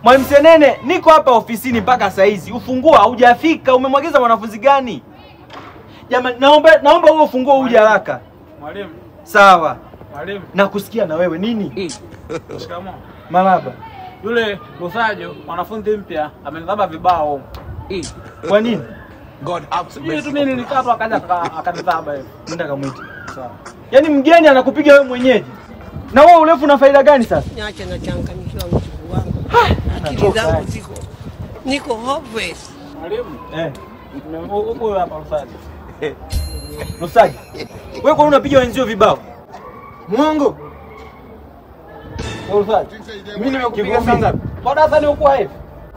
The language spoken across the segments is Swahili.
Mwalimu Senene, niko hapa ofisini mpaka saa hizi. Ufunguo haujafika. Umemwagiza wanafunzi gani? Jamani, naomba huo ufunguo uje haraka. Mwalimu. Sawa. Mwalimu. Nakusikia na wewe nini? Shikamoo. Marahaba. Yule Lusajo, mwanafunzi mpya, amenizaba vibao. Kwa nini? God absolutely. Mimi tu nilikaa tu akaja akanizaba hivi. Nenda kamuite. Sawa. Yaani mgeni anakupiga wewe mwenyeji. Na wewe urefu una faida gani sasa? Niache na changanyikiwa mjukuu wangu. Akili zangu ziko. Niko hopeless. Mwalimu. Huko hapa Lusajo. Lusajo. Wewe kwa nini unapiga wenzio vibao? Mwongo. Lusajo. Mimi nimekupiga saa ngapi? Kwa darasa huko hivi.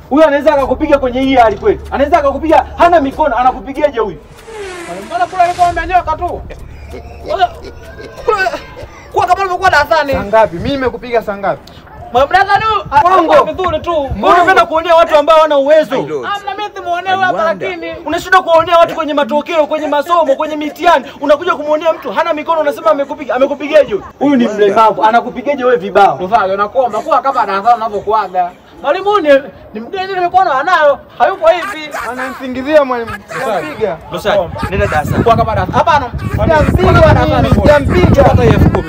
Huyu anaweza akakupiga kwenye hii hali kweli? Anaweza akakupiga hana mikono, anakupigaje huyu? Mbona kule alikuwa amenyoka tu? Kwa kama ulivyokuwa darasani. Saa ngapi? Mimi nimekupiga saa ngapi? Darasani Bongo vizuri tu. Mbona unapenda kuonea watu ambao hawana uwezo? Hamna mimi simuonea hapa lakini. Unashinda kuonea watu kwenye matokeo, kwenye masomo, kwenye mitihani. Unakuja kumuonea mtu hana mikono unasema amekupiga. Amekupigaje huyu? Huyu ni mlemavu, anakupigaje wewe vibao? Lusajo nakuomba kwa kama darasani unavyokuaga. Mwalimu ni mgeni ile mikono anayo, hayupo hivi. Anamsingizia mwalimu. Sijapiga. Lusajo, nenda darasa. Kwa kama darasa. Hapana. Sijampiga. Hata 10,000 hapo.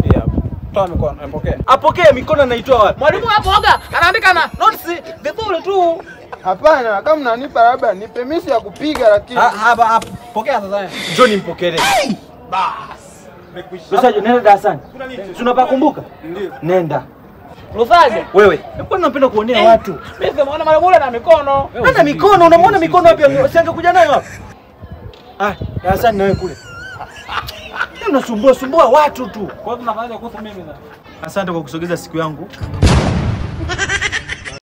Hii hapa. Toa mikono, apokee. Apokee mikono anaitoa wapi? Mwalimu hapo oga, anaandika na notes vizuri tu. Hapana, kama unanipa labda ni permission ya kupiga lakini. Hapa pokea sasa. Njoo nimpokelee. Bas. Lusajo, nenda darasani. Si unapakumbuka? Ndio. Nenda. Lusajo. Wewe, mbona unapenda kuonea watu? Mimi simuona mwalimu na mikono. Hana mikono, unamwona mikono wapi? Usingekuja nayo hapa. Darasani na wewe kule. Unasumbua watu tu. Kwa hiyo tunafanya kuhusu mimi sasa. Asante kwa kusogeza siku yangu.